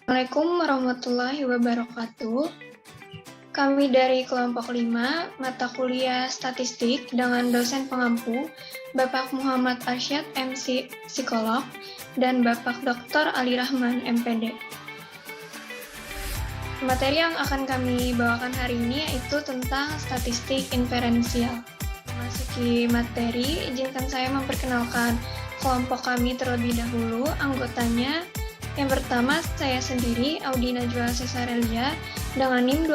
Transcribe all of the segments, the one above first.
Assalamualaikum warahmatullahi wabarakatuh. Kami dari kelompok 5, mata kuliah statistik dengan dosen pengampu, Bapak Muhammad Arsyad, MC Psikolog, dan Bapak Dr. Ali Rahman, MPD. Materi yang akan kami bawakan hari ini yaitu tentang statistik inferensial. Memasuki materi, izinkan saya memperkenalkan kelompok kami terlebih dahulu, anggotanya. Yang pertama, saya sendiri, Audi Najwa Cesarelia, dengan NIM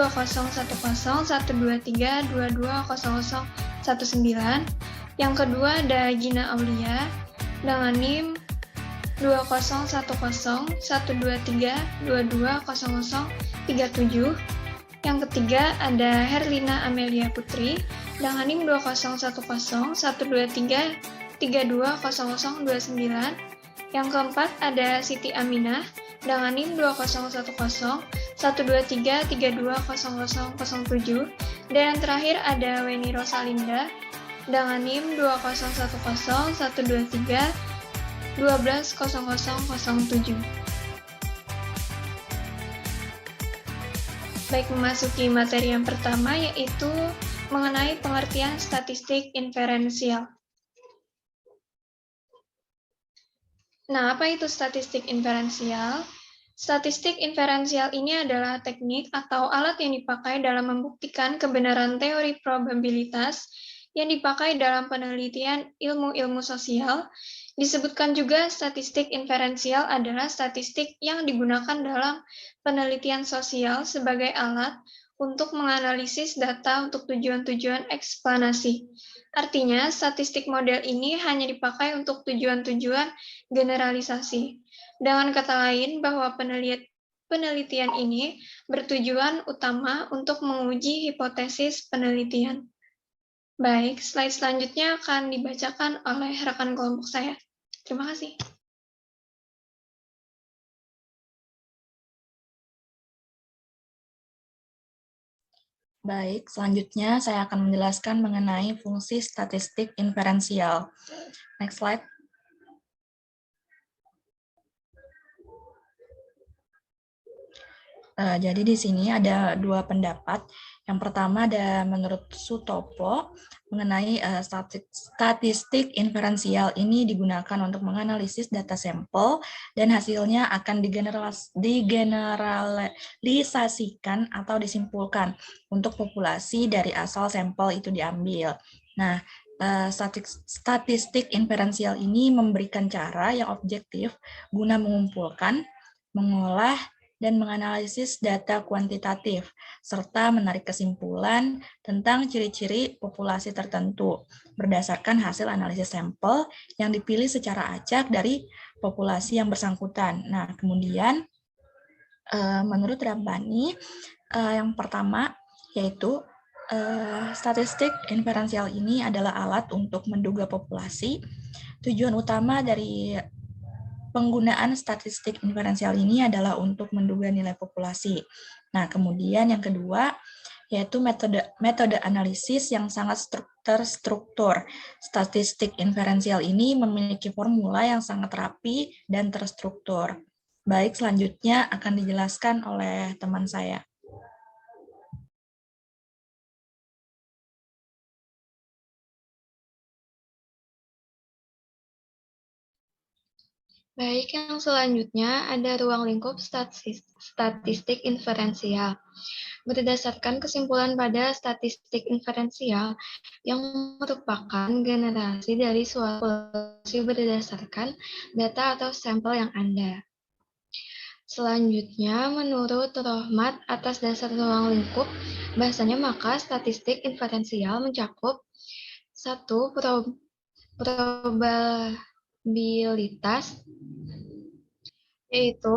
20101223220019. Yang kedua ada Gina Aulia, dengan NIM 201012320037. Yang ketiga ada Herlina Amelia Putri, dengan NIM 20101323320029. Yang keempat ada Siti Aminah dengan NIM 20101233320007. Dan yang terakhir ada Weni Rosalinda dengan NIM 201013120007. Baik, memasuki materi yang pertama yaitu mengenai pengertian statistik inferensial. Nah, apa itu statistik inferensial? Statistik inferensial ini adalah teknik atau alat yang dipakai dalam membuktikan kebenaran teori probabilitas yang dipakai dalam penelitian ilmu-ilmu sosial. Disebutkan juga statistik inferensial adalah statistik yang digunakan dalam penelitian sosial sebagai alat untuk menganalisis data untuk tujuan-tujuan eksplanasi. Artinya, statistik model ini hanya dipakai untuk tujuan-tujuan generalisasi. Dengan kata lain, bahwa penelitian ini bertujuan utama untuk menguji hipotesis penelitian. Baik, slide selanjutnya akan dibacakan oleh rekan kelompok saya. Terima kasih. Baik, selanjutnya saya akan menjelaskan mengenai fungsi statistik inferensial. Next slide. Jadi di sini ada dua pendapat. Yang pertama ada menurut Sutopo mengenai statistik inferensial ini digunakan untuk menganalisis data sampel dan hasilnya akan digeneralisasikan atau disimpulkan untuk populasi dari asal sampel itu diambil. Nah, statistik inferensial ini memberikan cara yang objektif guna mengumpulkan, mengolah, dan menganalisis data kuantitatif, serta menarik kesimpulan tentang ciri-ciri populasi tertentu berdasarkan hasil analisis sampel yang dipilih secara acak dari populasi yang bersangkutan. Nah, kemudian menurut Rabbani, yang pertama yaitu statistik inferensial ini adalah alat untuk menduga populasi. Tujuan utama dari penggunaan statistik inferensial ini adalah untuk menduga nilai populasi. Nah, kemudian yang kedua yaitu metode analisis yang sangat terstruktur. Statistik inferensial ini memiliki formula yang sangat rapi dan terstruktur. Baik, selanjutnya akan dijelaskan oleh teman saya. Baik, yang selanjutnya ada ruang lingkup statistik inferensial. Berdasarkan kesimpulan pada statistik inferensial yang merupakan generasi dari suatu populasi berdasarkan data atau sampel yang ada. Selanjutnya, menurut Rohmat, atas dasar ruang lingkup, bahasanya maka statistik inferensial mencakup satu probabilitas, yaitu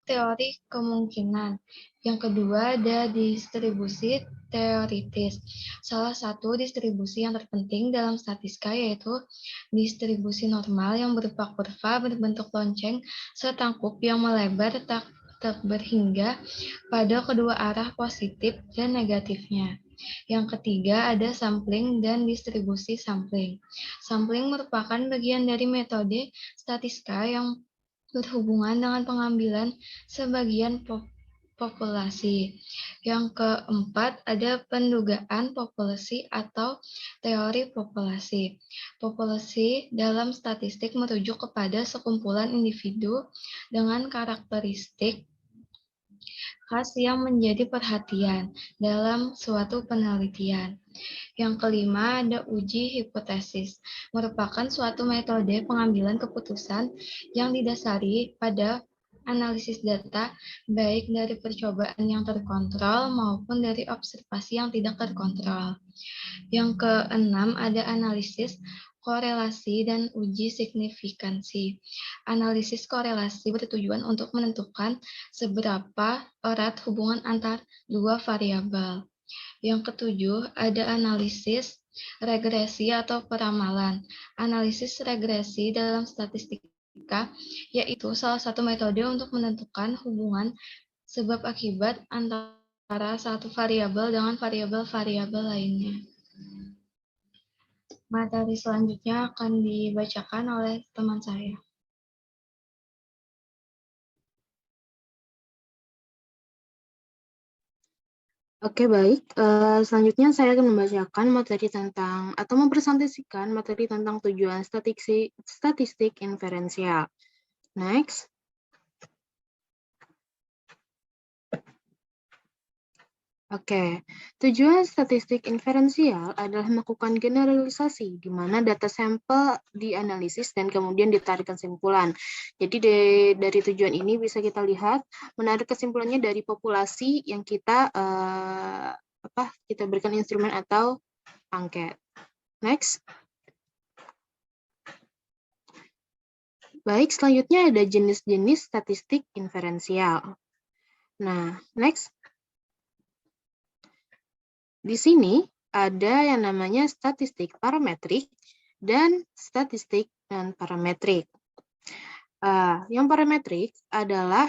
teori kemungkinan. Yang kedua ada distribusi teoritis. Salah satu distribusi yang terpenting dalam statistika yaitu distribusi normal yang berupa kurva berbentuk lonceng setangkup yang melebar tak berhingga pada kedua arah positif dan negatifnya. Yang ketiga ada sampling dan distribusi sampling. Sampling merupakan bagian dari metode statistika yang berhubungan dengan pengambilan sebagian populasi. Yang keempat, ada pendugaan populasi atau teori populasi. Populasi dalam statistik merujuk kepada sekumpulan individu dengan karakteristik khas yang menjadi perhatian dalam suatu penelitian. Yang kelima, ada uji hipotesis, merupakan suatu metode pengambilan keputusan yang didasari pada analisis data, baik dari percobaan yang terkontrol maupun dari observasi yang tidak terkontrol. Yang keenam, ada analisis korelasi dan uji signifikansi. Analisis korelasi bertujuan untuk menentukan seberapa erat hubungan antar dua variabel. Yang ketujuh, ada analisis regresi atau peramalan. Analisis regresi dalam statistika yaitu salah satu metode untuk menentukan hubungan sebab akibat antara satu variabel dengan variabel-variabel lainnya. Materi selanjutnya akan dibacakan oleh teman saya. Oke, baik. Selanjutnya saya akan membacakan materi tentang atau mempresentasikan materi tentang tujuan statistik inferensial. Next. Oke, tujuan statistik inferensial adalah melakukan generalisasi di mana data sampel dianalisis dan kemudian ditarik kesimpulan. Jadi dari tujuan ini bisa kita lihat menarik kesimpulannya dari populasi yang kita kita berikan instrumen atau angket. Next. Baik, selanjutnya ada jenis-jenis statistik inferensial. Nah, next. Di sini ada yang namanya statistik parametrik dan statistik non-parametrik. Yang parametrik adalah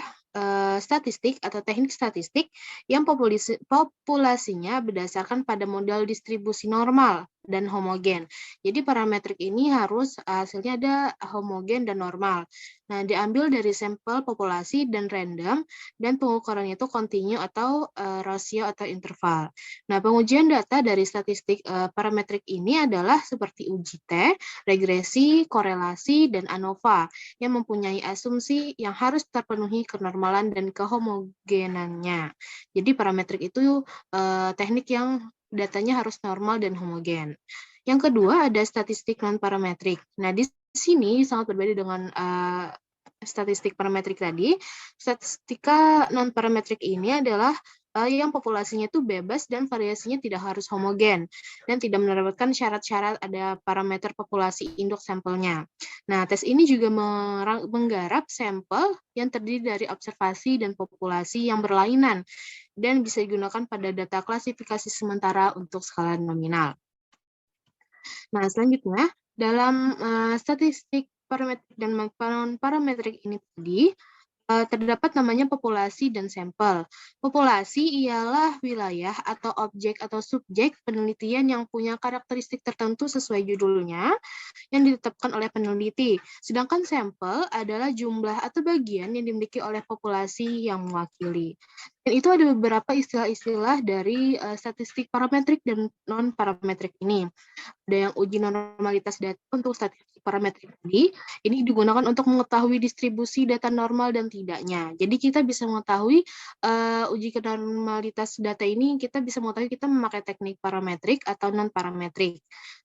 statistik atau teknik statistik yang populasinya berdasarkan pada model distribusi normal dan homogen. Jadi parametrik ini harus hasilnya ada homogen dan normal. Nah, diambil dari sampel populasi dan random, dan pengukurannya itu kontinu atau rasio atau interval. Nah, pengujian data dari statistik parametrik ini adalah seperti uji T, regresi, korelasi, dan ANOVA yang mempunyai asumsi yang harus terpenuhi kenormalan dan kehomogenannya. Jadi parametrik itu teknik yang datanya harus normal dan homogen. Yang kedua ada statistik non-parametrik. Nah, di sini sangat berbeda dengan statistik parametrik tadi. Statistika non-parametrik ini adalah yang populasinya itu bebas dan variasinya tidak harus homogen dan tidak menerapkan syarat-syarat ada parameter populasi induk sampelnya. Nah, tes ini juga menggarap sampel yang terdiri dari observasi dan populasi yang berlainan dan bisa digunakan pada data klasifikasi sementara untuk skala nominal. Nah, selanjutnya dalam statistik parametrik dan parametrik ini tadi terdapat namanya populasi dan sampel. Populasi ialah wilayah atau objek atau subjek penelitian yang punya karakteristik tertentu sesuai judulnya yang ditetapkan oleh peneliti. Sedangkan sampel adalah jumlah atau bagian yang dimiliki oleh populasi yang mewakili. Dan itu ada beberapa istilah-istilah dari statistik parametrik dan non-parametrik ini. Ada yang uji normalitas data untuk statistik parametrik tadi, ini digunakan untuk mengetahui distribusi data normal dan tidaknya. Jadi kita bisa mengetahui uji normalitas data ini, kita bisa mengetahui kita memakai teknik parametrik atau non-parametrik.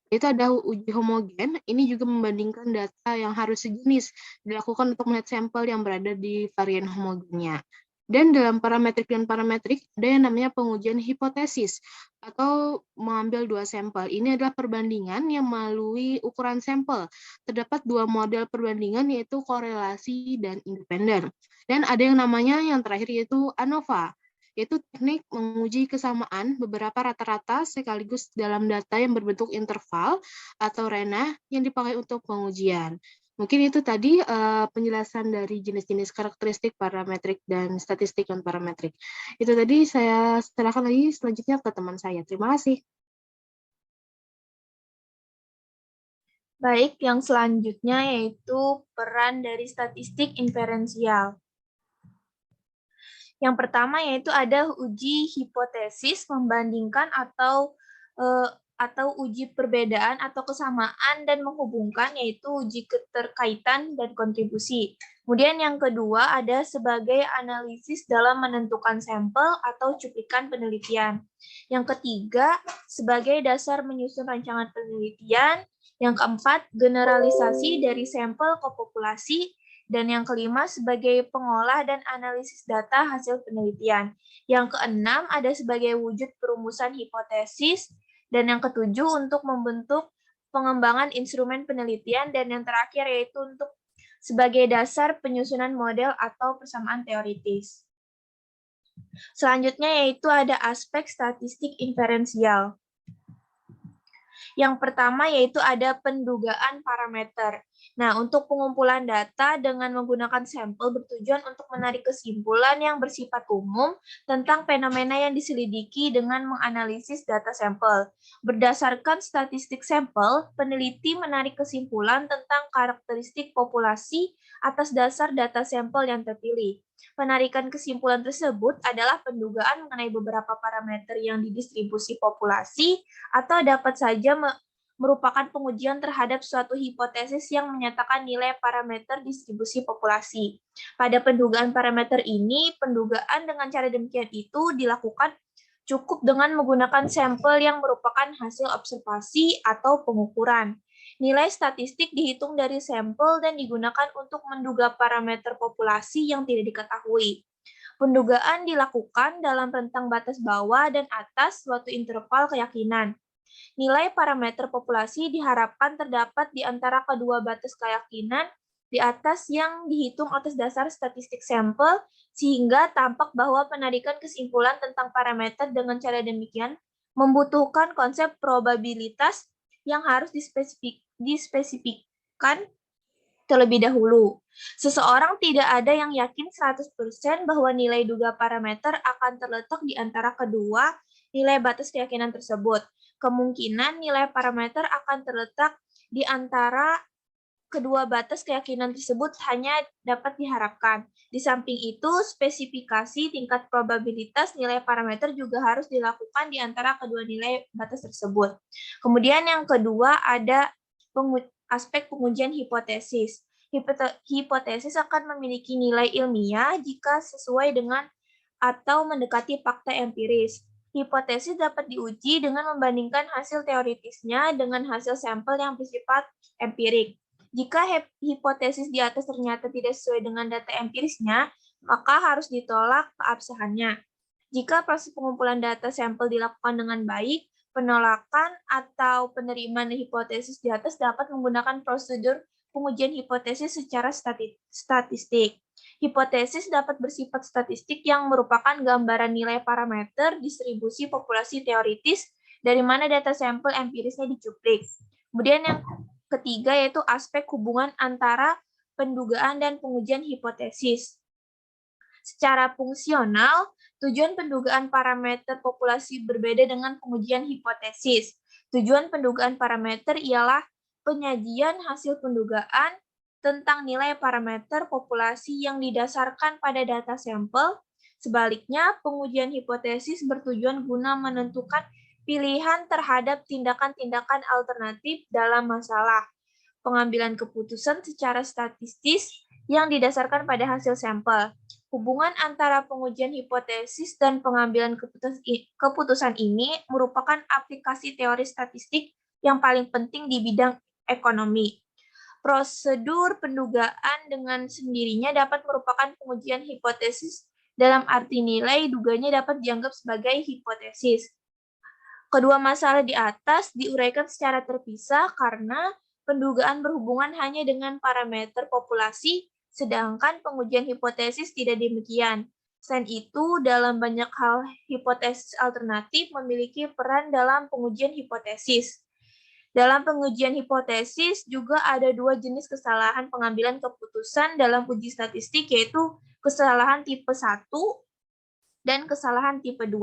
Itu ada uji homogen, ini juga membandingkan data yang harus sejenis, dilakukan untuk melihat sampel yang berada di varian homogennya. Dan dalam parametrik dan parametrik, ada yang namanya pengujian hipotesis, atau mengambil dua sampel. Ini adalah perbandingan yang melalui ukuran sampel. Terdapat dua model perbandingan, yaitu korelasi dan independen. Dan ada yang namanya yang terakhir yaitu ANOVA, yaitu teknik menguji kesamaan beberapa rata-rata sekaligus dalam data yang berbentuk interval atau ranah yang dipakai untuk pengujian. Mungkin itu tadi penjelasan dari jenis-jenis karakteristik parametrik dan statistik non-parametrik. Itu tadi saya serahkan lagi selanjutnya ke teman saya. Terima kasih. Baik, yang selanjutnya yaitu peran dari statistik inferensial. Yang pertama yaitu ada uji hipotesis membandingkan atau uji perbedaan atau kesamaan dan menghubungkan, yaitu uji keterkaitan dan kontribusi. Kemudian yang kedua ada sebagai analisis dalam menentukan sampel atau cuplikan penelitian. Yang ketiga sebagai dasar menyusun rancangan penelitian. Yang keempat generalisasi dari sampel ke populasi. Dan yang kelima sebagai pengolah dan analisis data hasil penelitian. Yang keenam ada sebagai wujud perumusan hipotesis. Dan yang ketujuh untuk membentuk pengembangan instrumen penelitian. Dan yang terakhir yaitu untuk sebagai dasar penyusunan model atau persamaan teoritis. Selanjutnya yaitu ada aspek statistik inferensial. Yang pertama yaitu ada pendugaan parameter. Nah, untuk pengumpulan data dengan menggunakan sampel bertujuan untuk menarik kesimpulan yang bersifat umum tentang fenomena yang diselidiki dengan menganalisis data sampel. Berdasarkan statistik sampel, peneliti menarik kesimpulan tentang karakteristik populasi atas dasar data sampel yang terpilih. Penarikan kesimpulan tersebut adalah pendugaan mengenai beberapa parameter yang didistribusi populasi atau dapat saja merupakan pengujian terhadap suatu hipotesis yang menyatakan nilai parameter distribusi populasi. Pada pendugaan parameter ini, pendugaan dengan cara demikian itu dilakukan cukup dengan menggunakan sampel yang merupakan hasil observasi atau pengukuran. Nilai statistik dihitung dari sampel dan digunakan untuk menduga parameter populasi yang tidak diketahui. Pendugaan dilakukan dalam rentang batas bawah dan atas suatu interval keyakinan. Nilai parameter populasi diharapkan terdapat di antara kedua batas keyakinan di atas yang dihitung atas dasar statistik sampel, sehingga tampak bahwa penarikan kesimpulan tentang parameter dengan cara demikian membutuhkan konsep probabilitas yang harus dispesifikkan terlebih dahulu. Seseorang tidak ada yang yakin 100% bahwa nilai duga parameter akan terletak di antara kedua nilai batas keyakinan tersebut. Kemungkinan nilai parameter akan terletak di antara kedua batas keyakinan tersebut hanya dapat diharapkan. Di samping itu, spesifikasi tingkat probabilitas nilai parameter juga harus dilakukan di antara kedua nilai batas tersebut. Kemudian yang kedua ada aspek pengujian hipotesis. Hipotesis akan memiliki nilai ilmiah jika sesuai dengan atau mendekati fakta empiris. Hipotesis dapat diuji dengan membandingkan hasil teoritisnya dengan hasil sampel yang bersifat empirik. Jika hipotesis di atas ternyata tidak sesuai dengan data empirisnya, maka harus ditolak keabsahannya. Jika proses pengumpulan data sampel dilakukan dengan baik, penolakan atau penerimaan hipotesis di atas dapat menggunakan prosedur pengujian hipotesis secara statistik. Hipotesis dapat bersifat statistik yang merupakan gambaran nilai parameter distribusi populasi teoritis dari mana data sampel empirisnya dicuplik. Kemudian yang ketiga yaitu aspek hubungan antara pendugaan dan pengujian hipotesis. Secara fungsional, tujuan pendugaan parameter populasi berbeda dengan pengujian hipotesis. Tujuan pendugaan parameter ialah penyajian hasil pendugaan tentang nilai parameter populasi yang didasarkan pada data sampel. Sebaliknya, pengujian hipotesis bertujuan guna menentukan pilihan terhadap tindakan-tindakan alternatif dalam masalah pengambilan keputusan secara statistis yang didasarkan pada hasil sampel. Hubungan antara pengujian hipotesis dan pengambilan keputusan ini merupakan aplikasi teori statistik yang paling penting di bidang ekonomi. Prosedur pendugaan dengan sendirinya dapat merupakan pengujian hipotesis dalam arti nilai duganya dapat dianggap sebagai hipotesis. Kedua masalah di atas diuraikan secara terpisah karena pendugaan berhubungan hanya dengan parameter populasi, sedangkan pengujian hipotesis tidak demikian. Selain itu, dalam banyak hal hipotesis alternatif memiliki peran dalam pengujian hipotesis. Dalam pengujian hipotesis juga ada dua jenis kesalahan pengambilan keputusan dalam uji statistik, yaitu kesalahan tipe 1 dan kesalahan tipe 2.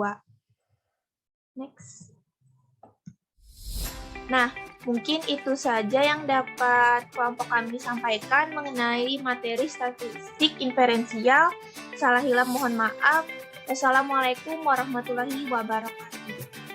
Next. Nah, Mungkin itu saja yang dapat kelompok kami sampaikan mengenai materi statistik inferensial. Salah hilaf mohon maaf. Wassalamualaikum warahmatullahi wabarakatuh.